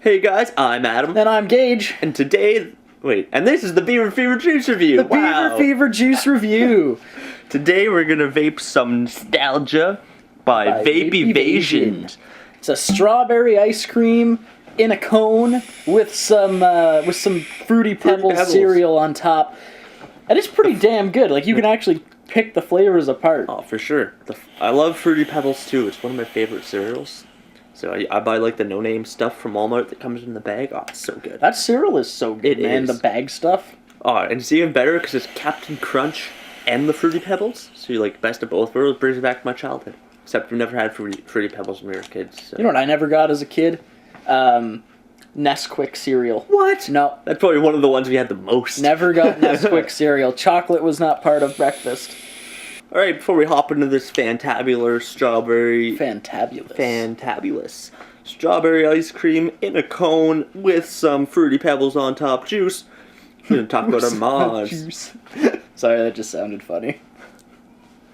Hey guys, I'm Adam. And I'm Gage. And today, and this is the Beaver Fever juice review. The Beaver Fever juice review. Today we're gonna vape some Nostalgia by Vape Evasion. It's a strawberry ice cream in a cone with some Fruity Pebbles cereal on top, and it's pretty damn good. Like, you can actually pick the flavors apart. Oh, for sure. I love Fruity Pebbles too. It's one of my favorite cereals. So I buy like the no-name stuff from Walmart that comes in the bag. Oh, it's so good. That cereal is so good, man. The bag stuff. Oh, and it's even better because it's Captain Crunch and the Fruity Pebbles. So you're like best of both worlds. Brings me back to my childhood. Except we never had Fruity Pebbles when we were kids. So. You know what I never got as a kid? Nesquik cereal. What? No. That's probably one of the ones we had the most. Never got Nesquik cereal. Chocolate was not part of breakfast. Alright, before we hop into this fantabulous strawberry... Fantabulous strawberry ice cream in a cone with some Fruity Pebbles on top juice, we're going to talk about our mods. Juice. Sorry, that just sounded funny.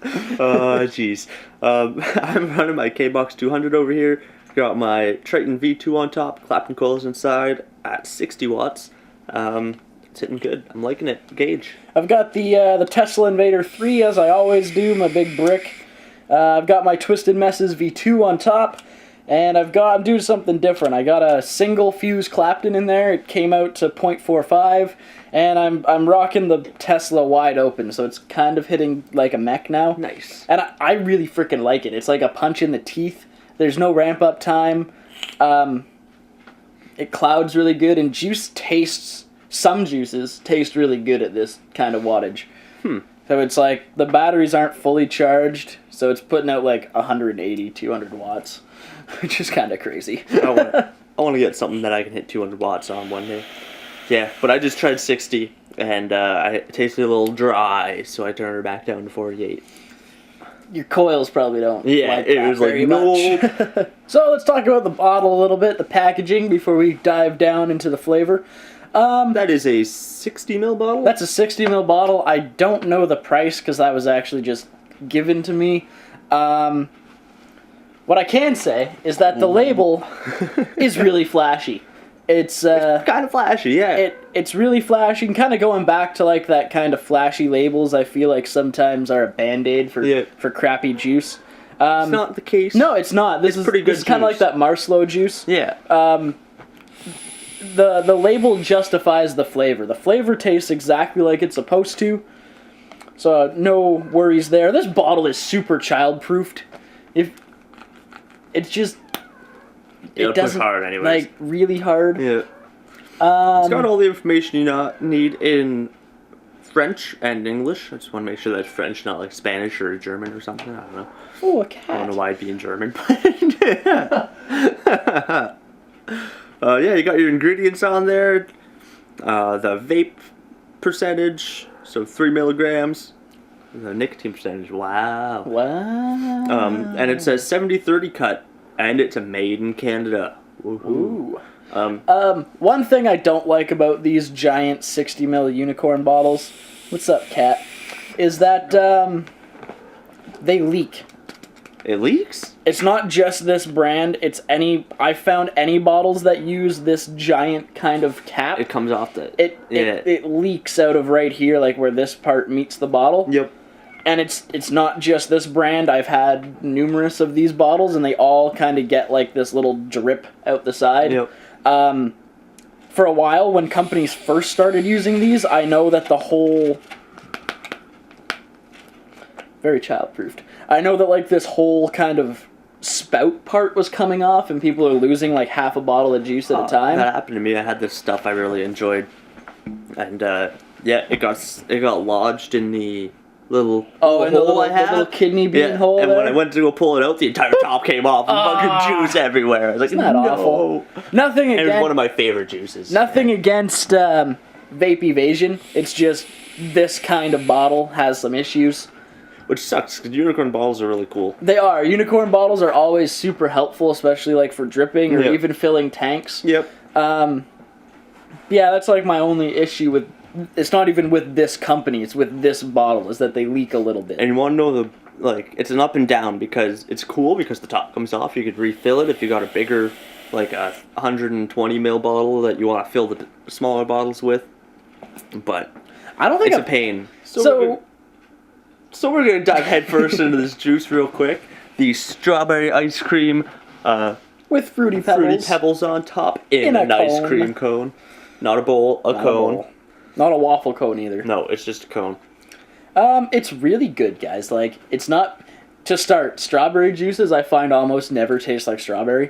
Oh, jeez. I'm running my K-Box 200 over here. Got my Triton V2 on top, Clapton coils inside at 60 watts. It's hitting good. I'm liking it. Gage. I've got the Tesla Invader 3, as I always do, my big brick. I've got my Twisted Messes V2 on top, and I'm doing something different. I got a single fuse Clapton in there. It came out to 0.45, and I'm rocking the Tesla wide open, so it's kind of hitting like a mech now. Nice. And I really freaking like it. It's like a punch in the teeth. There's no ramp up time. It clouds really good, and some juices taste really good at this kind of wattage. So it's like the batteries aren't fully charged, so it's putting out like 180, 200 watts, which is kind of crazy. I want to get something that I can hit 200 watts on one day. Yeah, but I just tried 60, and it tasted a little dry, so I turned her back down to 48. Your coils probably don't. Yeah, like it was like, much. So let's talk about the bottle a little bit, the packaging, before we dive down into the flavor. That is a 60 ml bottle? That's a 60 ml bottle. I don't know the price because that was actually just given to me. What I can say is that the label is really flashy. It's kind of flashy, yeah. It's really flashy, and kind of going back to like that kind of flashy labels I feel like sometimes are a band-aid for crappy juice. It's not the case. No, it's not. This is pretty good. This is kind of like that Marslow juice. Yeah. The label justifies the flavor. The flavor tastes exactly like it's supposed to, so no worries there. This bottle is super child-proofed. It's just... It doesn't hard anyways. Like, really hard. Yeah. It's got all the information you need in French and English. I just want to make sure that's French, not like Spanish or German or something. I don't know. Oh, a cat. I don't know why it'd be in German. Yeah, you got your ingredients on there. The vape percentage, so 3 milligrams. The nicotine percentage, wow. Wow. And it says 70-30 cut, and it's a made in Canada. Ooh. One thing I don't like about these giant 60 ml unicorn bottles, what's up, cat, is that they leak. It leaks? It's not just this brand, I found any bottles that use this giant kind of cap. It comes off It leaks out of right here, like where this part meets the bottle. Yep. And it's not just this brand. I've had numerous of these bottles, and they all kind of get like this little drip out the side. Yep. For a while, when companies first started using these, I know that the whole... Very child-proofed. I know that like this whole kind of spout part was coming off, and people are losing like half a bottle of juice at a time. That happened to me. I had this stuff I really enjoyed, and yeah, it got lodged in the little hole in the little kidney bean hole. And when I went to go pull it out, the entire top came off. And fucking juice everywhere. I was like, isn't that awful? Nothing against. It was one of my favorite juices. Nothing against Vape Evasion. It's just this kind of bottle has some issues. Which sucks, because unicorn bottles are really cool. They are. Unicorn bottles are always super helpful, especially like for dripping or even filling tanks. Yep. Yeah, that's like my only issue with... It's not even with this company, it's with this bottle, is that they leak a little bit. And you want to know it's an up and down, because it's cool because the top comes off. You could refill it if you got a bigger like a 120 ml bottle that you want to fill the smaller bottles with, but I don't think it's a pain. So we're gonna dive headfirst into this juice real quick. The strawberry ice cream, with fruity pebbles on top in a an ice cone. cream cone, not a bowl, a cone. Not a waffle cone either. No, it's just a cone. It's really good, guys. Like, it's not... To start, strawberry juices I find almost never taste like strawberry.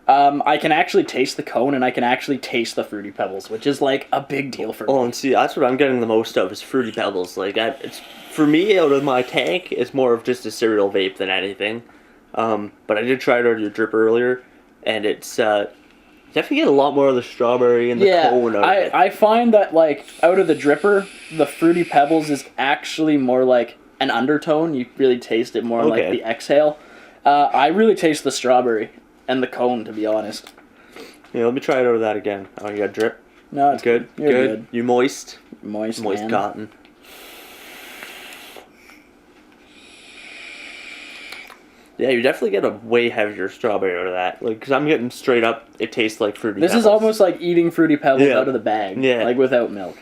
I can actually taste the cone, and I can actually taste the Fruity Pebbles, which is, like, a big deal for me. Oh, and see, that's what I'm getting the most of, is Fruity Pebbles. Like, it's for me, out of my tank, it's more of just a cereal vape than anything. But I did try it out of your drip earlier, and it's... definitely get a lot more of the strawberry and the cone out of it. I find that, like, out of the dripper, the Fruity Pebbles is actually more like an undertone. You really taste it more like the exhale. I really taste the strawberry and the cone, to be honest. Yeah, let me try it over that again. Oh, you got drip? No, it's good. You're good. You moist? Moist man. Cotton. Yeah, you definitely get a way heavier strawberry out of that. Like, because I'm getting straight up, it tastes like Fruity Pebbles. This is almost like eating Fruity Pebbles out of the bag. Yeah. Like, without milk.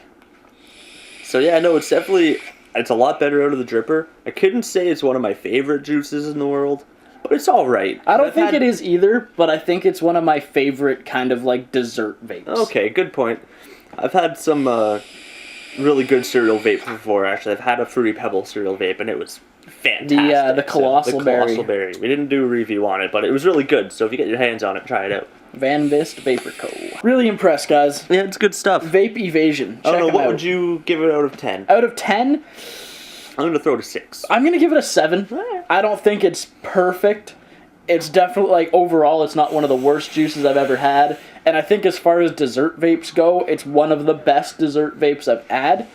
So, yeah, no, it's definitely... It's a lot better out of the dripper. I couldn't say it's one of my favorite juices in the world, but it's alright. I don't think it is either, but I think it's one of my favorite kind of, like, dessert vapes. Okay, good point. I've had some really good cereal vapes before, actually. I've had a Fruity Pebble cereal vape, and it was fantastic. The Colossal Berry. Colossal Berry. We didn't do a review on it, but it was really good, so if you get your hands on it, try it out. Van Vist Vapor Co. Really impressed, guys. Yeah, it's good stuff. Vape Evasion. I don't know, Check 'em what out. would you give it out of 10? Out of 10? I'm going to throw it a 6. I'm going to give it a 7. I don't think it's perfect. It's definitely, like, overall, it's not one of the worst juices I've ever had. And I think as far as dessert vapes go, it's one of the best dessert vapes I've had.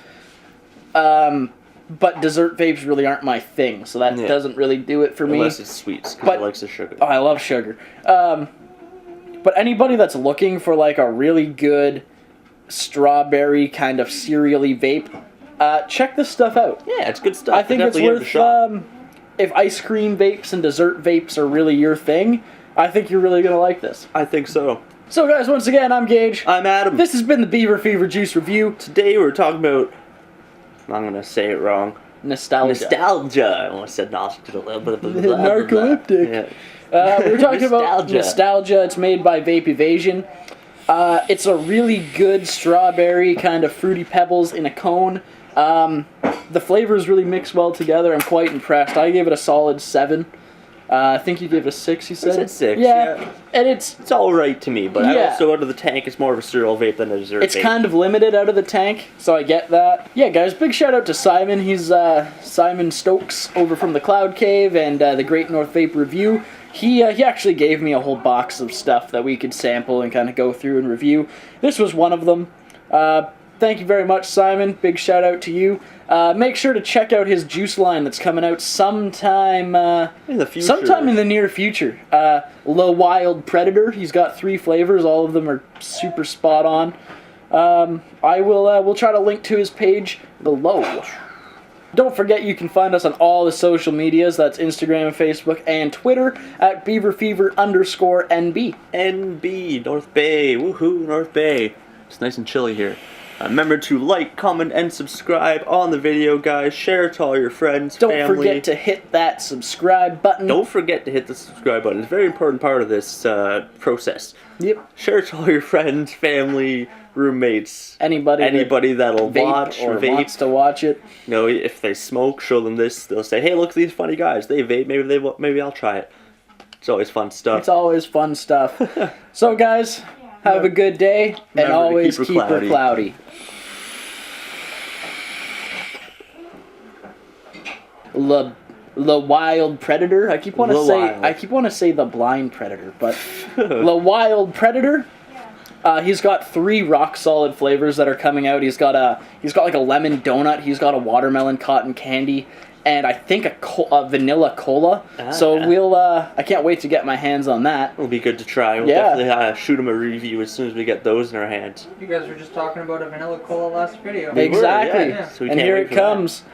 But dessert vapes really aren't my thing, so that doesn't really do it for me. Unless it's sweets, because it likes the sugar. Oh, I love sugar. But anybody that's looking for, like, a really good strawberry kind of cereal-y vape, check this stuff out. Yeah, it's good stuff. I think it's worth, if ice cream vapes and dessert vapes are really your thing, I think you're really going to like this. I think so. So, guys, once again, I'm Gage. I'm Adam. This has been the Beaver Fever Juice Review. Today we're talking about... I'm going to say it wrong. Nostalgia. I almost said narcoleptic. Yeah. We were talking about Nostalgia. It's made by Vape Evasion. It's a really good strawberry kind of Fruity Pebbles in a cone. The flavors really mix well together. I'm quite impressed. I gave it a solid 7. I think you gave it a 6, you said? I said 6, yeah. And it's alright to me, but I also, out of the tank, it's more of a cereal vape than a dessert vape. It's kind of limited out of the tank, so I get that. Yeah, guys, big shout out to Simon. He's Simon Stokes over from the Cloud Cave and the Great North Vape Review. He actually gave me a whole box of stuff that we could sample and kind of go through and review. This was one of them. Thank you very much, Simon. Big shout out to you. Make sure to check out his juice line that's coming out sometime in the future. Sometime in the near future. Le Wild Predator. He's got 3 flavors. All of them are super spot on. We'll try to link to his page below. Don't forget you can find us on all the social medias. That's Instagram, Facebook, and Twitter at BeaverFever_NB. NB, North Bay. Woohoo, North Bay. It's nice and chilly here. Remember to like, comment, and subscribe on the video, guys. Share it to all your friends, family. Don't forget to hit that subscribe button. Don't forget to hit the subscribe button. It's a very important part of this process. Yep. Share it to all your friends, family, roommates. Anybody that'll watch or vape. Wants to watch it. You know, if they smoke, show them this. They'll say, "Hey, look at these funny guys. They vape. Maybe I'll try it." It's always fun stuff. It's always fun stuff. So, guys, have a good day, and always keep her cloudy. Le Wild Predator. I keep want to say the Blind Predator, but Le Wild Predator. He's got 3 rock solid flavors that are coming out. He's got like a lemon donut. He's got a watermelon cotton candy, and I think a vanilla cola. So I can't wait to get my hands on that. It'll be good to try. We'll definitely shoot him a review as soon as we get those in our hands. You guys were just talking about a vanilla cola last video. Exactly. So and here it comes. That.